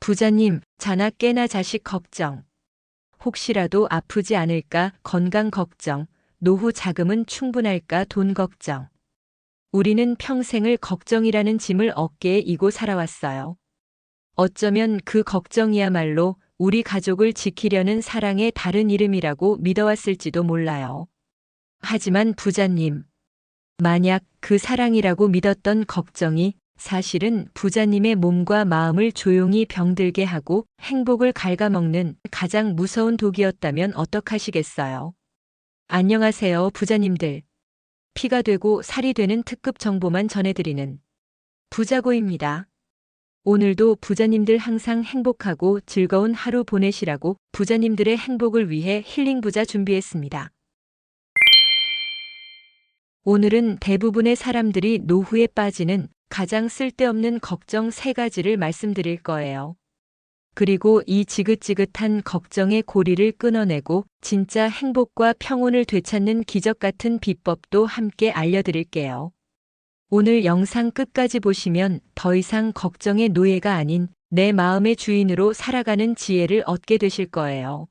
부자님, 자나 깨나 자식 걱정. 혹시라도 아프지 않을까 건강 걱정. 노후 자금은 충분할까 돈 걱정. 우리는 평생을 걱정이라는 짐을 어깨에 이고 살아왔어요. 어쩌면 그 걱정이야말로 우리 가족을 지키려는 사랑의 다른 이름이라고 믿어왔을지도 몰라요. 하지만 부자님, 만약 그 사랑이라고 믿었던 걱정이 사실은 부자님의 몸과 마음을 조용히 병들게 하고 행복을 갉아먹는 가장 무서운 독이었다면 어떡하시겠어요? 안녕하세요, 부자님들. 피가 되고 살이 되는 특급 정보만 전해드리는 부자고입니다. 오늘도 부자님들 항상 행복하고 즐거운 하루 보내시라고 부자님들의 행복을 위해 힐링 부자 준비했습니다. 오늘은 대부분의 사람들이 노후에 빠지는 가장 쓸데없는 걱정 3가지를 말씀드릴 거예요. 그리고 이 지긋지긋한 걱정의 고리를 끊어내고 진짜 행복과 평온을 되찾는 기적 같은 비법도 함께 알려드릴게요. 오늘 영상 끝까지 보시면 더 이상 걱정의 노예가 아닌 내 마음의 주인으로 살아가는 지혜를 얻게 되실 거예요.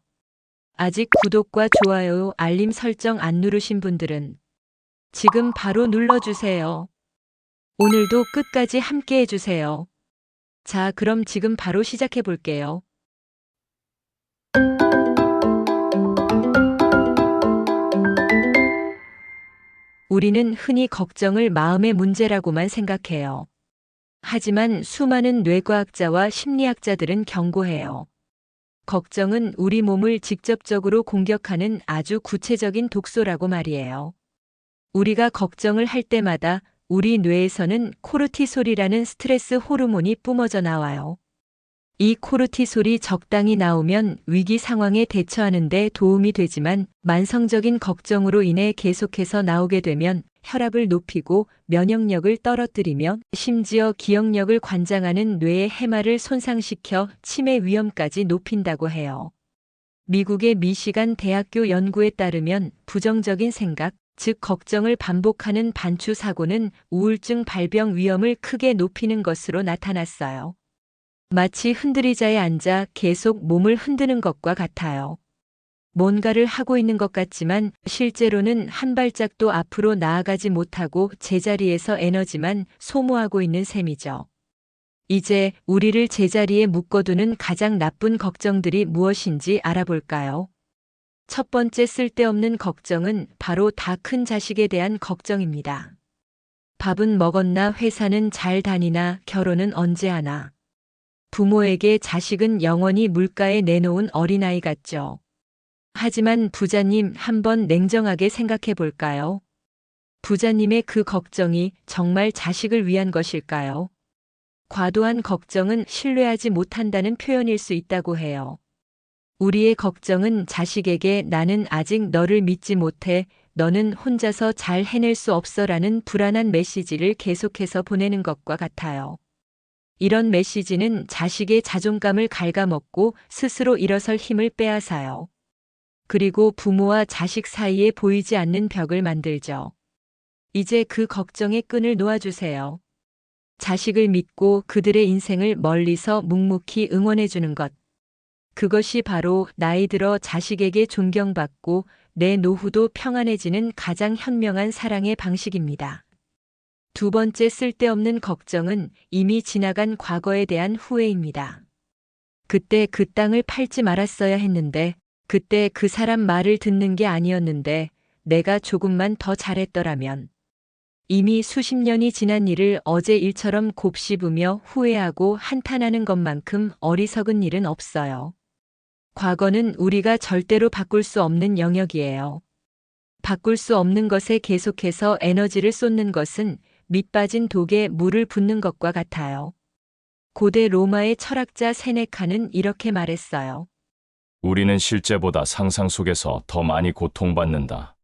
아직 구독과 좋아요, 알림 설정 안 누르신 분들은 지금 바로 눌러주세요. 오늘도 끝까지 함께 해주세요. 자, 그럼 지금 바로 시작해 볼게요. 우리는 흔히 걱정을 마음의 문제라고만 생각해요. 하지만 수많은 뇌과학자와 심리학자들은 경고해요. 걱정은 우리 몸을 직접적으로 공격하는 아주 구체적인 독소라고 말이에요. 우리가 걱정을 할 때마다 우리 뇌에서는 코르티솔이라는 스트레스 호르몬이 뿜어져 나와요. 이 코르티솔이 적당히 나오면 위기 상황에 대처하는 데 도움이 되지만 만성적인 걱정으로 인해 계속해서 나오게 되면 혈압을 높이고 면역력을 떨어뜨리며 심지어 기억력을 관장하는 뇌의 해마를 손상시켜 치매 위험까지 높인다고 해요. 미국의 미시간 대학교 연구에 따르면 부정적인 생각, 즉 걱정을 반복하는 반추 사고는 우울증 발병 위험을 크게 높이는 것으로 나타났어요. 마치 흔들의자에 앉아 계속 몸을 흔드는 것과 같아요. 뭔가를 하고 있는 것 같지만 실제로는 한 발짝도 앞으로 나아가지 못하고 제자리에서 에너지만 소모하고 있는 셈이죠. 이제 우리를 제자리에 묶어두는 가장 나쁜 걱정들이 무엇인지 알아볼까요? 첫 번째 쓸데없는 걱정은 바로 다 큰 자식에 대한 걱정입니다. 밥은 먹었나, 회사는 잘 다니나, 결혼은 언제 하나. 부모에게 자식은 영원히 물가에 내놓은 어린아이 같죠. 하지만 부자님, 한번 냉정하게 생각해 볼까요? 부자님의 그 걱정이 정말 자식을 위한 것일까요? 과도한 걱정은 신뢰하지 못한다는 표현일 수 있다고 해요. 우리의 걱정은 자식에게 나는 아직 너를 믿지 못해, 너는 혼자서 잘 해낼 수 없어라는 불안한 메시지를 계속해서 보내는 것과 같아요. 이런 메시지는 자식의 자존감을 갉아먹고 스스로 일어설 힘을 빼앗아요. 그리고 부모와 자식 사이에 보이지 않는 벽을 만들죠. 이제 그 걱정의 끈을 놓아주세요. 자식을 믿고 그들의 인생을 멀리서 묵묵히 응원해주는 것. 그것이 바로 나이 들어 자식에게 존경받고 내 노후도 평안해지는 가장 현명한 사랑의 방식입니다. 두 번째 쓸데없는 걱정은 이미 지나간 과거에 대한 후회입니다. 그때 그 땅을 팔지 말았어야 했는데, 그때 그 사람 말을 듣는 게 아니었는데, 내가 조금만 더 잘했더라면. 이미 수십 년이 지난 일을 어제 일처럼 곱씹으며 후회하고 한탄하는 것만큼 어리석은 일은 없어요. 과거는 우리가 절대로 바꿀 수 없는 영역이에요. 바꿀 수 없는 것에 계속해서 에너지를 쏟는 것은 밑빠진 독에 물을 붓는 것과 같아요. 고대 로마의 철학자 세네카는 이렇게 말했어요. 우리는 실제보다 상상 속에서 더 많이 고통받는다.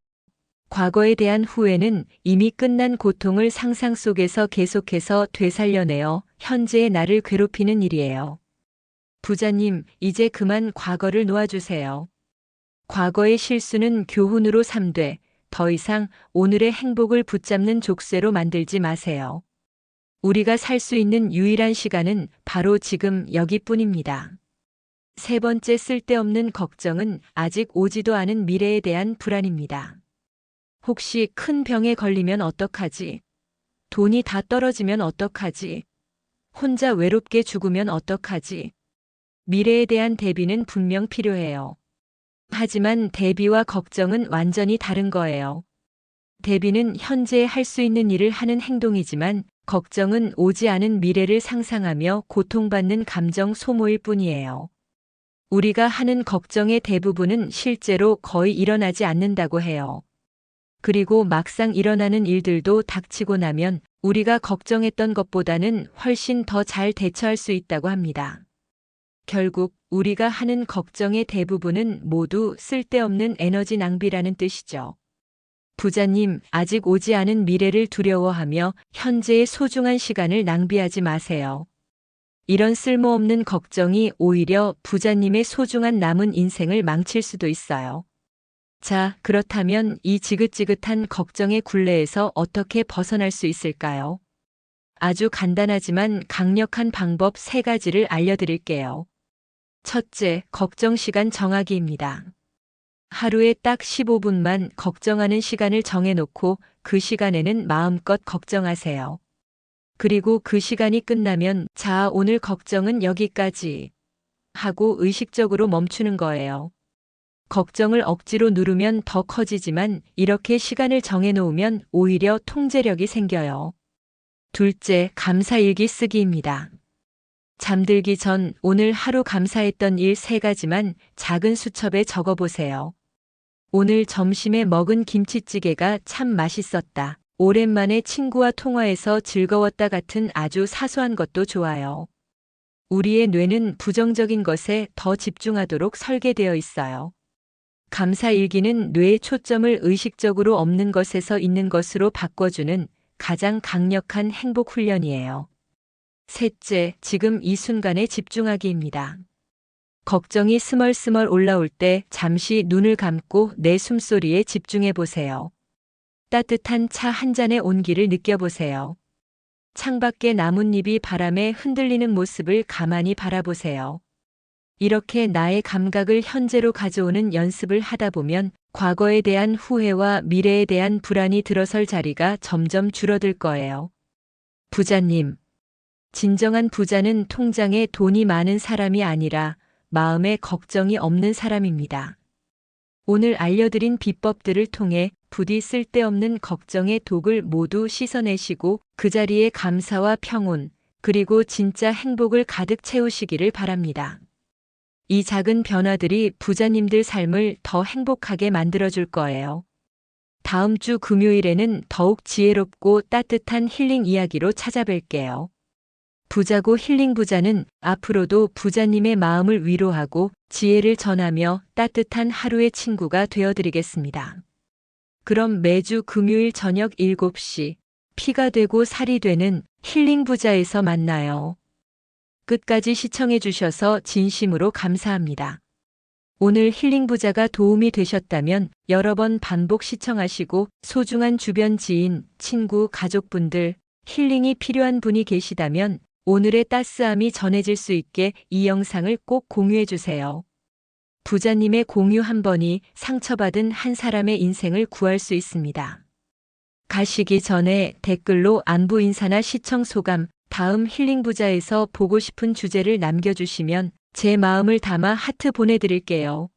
과거에 대한 후회는 이미 끝난 고통을 상상 속에서 계속해서 되살려내어 현재의 나를 괴롭히는 일이에요. 부자님, 이제 그만 과거를 놓아주세요. 과거의 실수는 교훈으로 삼되 더 이상 오늘의 행복을 붙잡는 족쇄로 만들지 마세요. 우리가 살 수 있는 유일한 시간은 바로 지금 여기뿐입니다. 세 번째 쓸데없는 걱정은 아직 오지도 않은 미래에 대한 불안입니다. 혹시 큰 병에 걸리면 어떡하지? 돈이 다 떨어지면 어떡하지? 혼자 외롭게 죽으면 어떡하지? 미래에 대한 대비는 분명 필요해요. 하지만 대비와 걱정은 완전히 다른 거예요. 대비는 현재 할 수 있는 일을 하는 행동이지만 걱정은 오지 않은 미래를 상상하며 고통받는 감정 소모일 뿐이에요. 우리가 하는 걱정의 대부분은 실제로 거의 일어나지 않는다고 해요. 그리고 막상 일어나는 일들도 닥치고 나면 우리가 걱정했던 것보다는 훨씬 더 잘 대처할 수 있다고 합니다. 결국 우리가 하는 걱정의 대부분은 모두 쓸데없는 에너지 낭비라는 뜻이죠. 부자님, 아직 오지 않은 미래를 두려워하며 현재의 소중한 시간을 낭비하지 마세요. 이런 쓸모없는 걱정이 오히려 부자님의 소중한 남은 인생을 망칠 수도 있어요. 자, 그렇다면 이 지긋지긋한 걱정의 굴레에서 어떻게 벗어날 수 있을까요? 아주 간단하지만 강력한 방법 3가지를 알려드릴게요. 첫째, 걱정 시간 정하기입니다. 하루에 딱 15분만 걱정하는 시간을 정해놓고 그 시간에는 마음껏 걱정하세요. 그리고 그 시간이 끝나면 자, 오늘 걱정은 여기까지 하고 의식적으로 멈추는 거예요. 걱정을 억지로 누르면 더 커지지만 이렇게 시간을 정해놓으면 오히려 통제력이 생겨요. 둘째, 감사일기 쓰기입니다. 잠들기 전 오늘 하루 감사했던 일 3가지만 작은 수첩에 적어보세요. 오늘 점심에 먹은 김치찌개가 참 맛있었다. 오랜만에 친구와 통화해서 즐거웠다 같은 아주 사소한 것도 좋아요. 우리의 뇌는 부정적인 것에 더 집중하도록 설계되어 있어요. 감사일기는 뇌의 초점을 의식적으로 없는 것에서 있는 것으로 바꿔주는 가장 강력한 행복 훈련이에요. 셋째, 지금 이 순간에 집중하기입니다. 걱정이 스멀스멀 올라올 때 잠시 눈을 감고 내 숨소리에 집중해 보세요. 따뜻한 차 한 잔의 온기를 느껴보세요. 창밖의 나뭇잎이 바람에 흔들리는 모습을 가만히 바라보세요. 이렇게 나의 감각을 현재로 가져오는 연습을 하다 보면 과거에 대한 후회와 미래에 대한 불안이 들어설 자리가 점점 줄어들 거예요. 부자님, 진정한 부자는 통장에 돈이 많은 사람이 아니라 마음에 걱정이 없는 사람입니다. 오늘 알려드린 비법들을 통해 부디 쓸데없는 걱정의 독을 모두 씻어내시고 그 자리에 감사와 평온, 그리고 진짜 행복을 가득 채우시기를 바랍니다. 이 작은 변화들이 부자님들 삶을 더 행복하게 만들어줄 거예요. 다음 주 금요일에는 더욱 지혜롭고 따뜻한 힐링 이야기로 찾아뵐게요. 부자고 힐링 부자는 앞으로도 부자님의 마음을 위로하고 지혜를 전하며 따뜻한 하루의 친구가 되어드리겠습니다. 그럼 매주 금요일 저녁 7시 피가 되고 살이 되는 힐링 부자에서 만나요. 끝까지 시청해 주셔서 진심으로 감사합니다. 오늘 힐링 부자가 도움이 되셨다면 여러 번 반복 시청하시고 소중한 주변 지인, 친구, 가족분들, 힐링이 필요한 분이 계시다면 오늘의 따스함이 전해질 수 있게 이 영상을 꼭 공유해 주세요. 부자님의 공유 한 번이 상처받은 한 사람의 인생을 구할 수 있습니다. 가시기 전에 댓글로 안부 인사나 시청 소감, 다음 힐링 부자에서 보고 싶은 주제를 남겨주시면 제 마음을 담아 하트 보내드릴게요.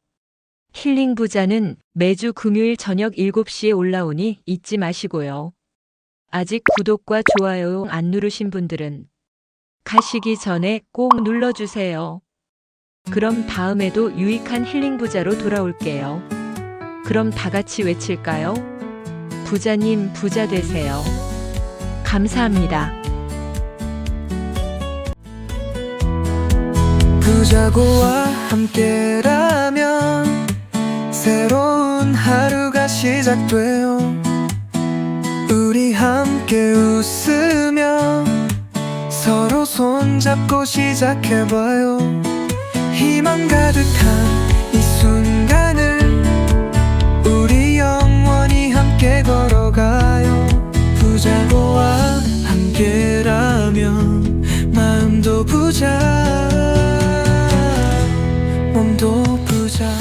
힐링 부자는 매주 금요일 저녁 7시에 올라오니 잊지 마시고요. 아직 구독과 좋아요 안 누르신 분들은 가시기 전에 꼭 눌러주세요. 그럼 다음에도 유익한 힐링 부자로 돌아올게요. 그럼 다 같이 외칠까요? 부자님 부자 되세요. 감사합니다. 부자고와 함께라면 새로운 하루가 시작돼요. 우리 함께 웃으며 서로 손잡고 시작해봐요. 희망 가득한 이 순간을 우리 영원히 함께 걸어가요. 부자고와 함께라면 부자라면 마음도 부자, 몸도 부자.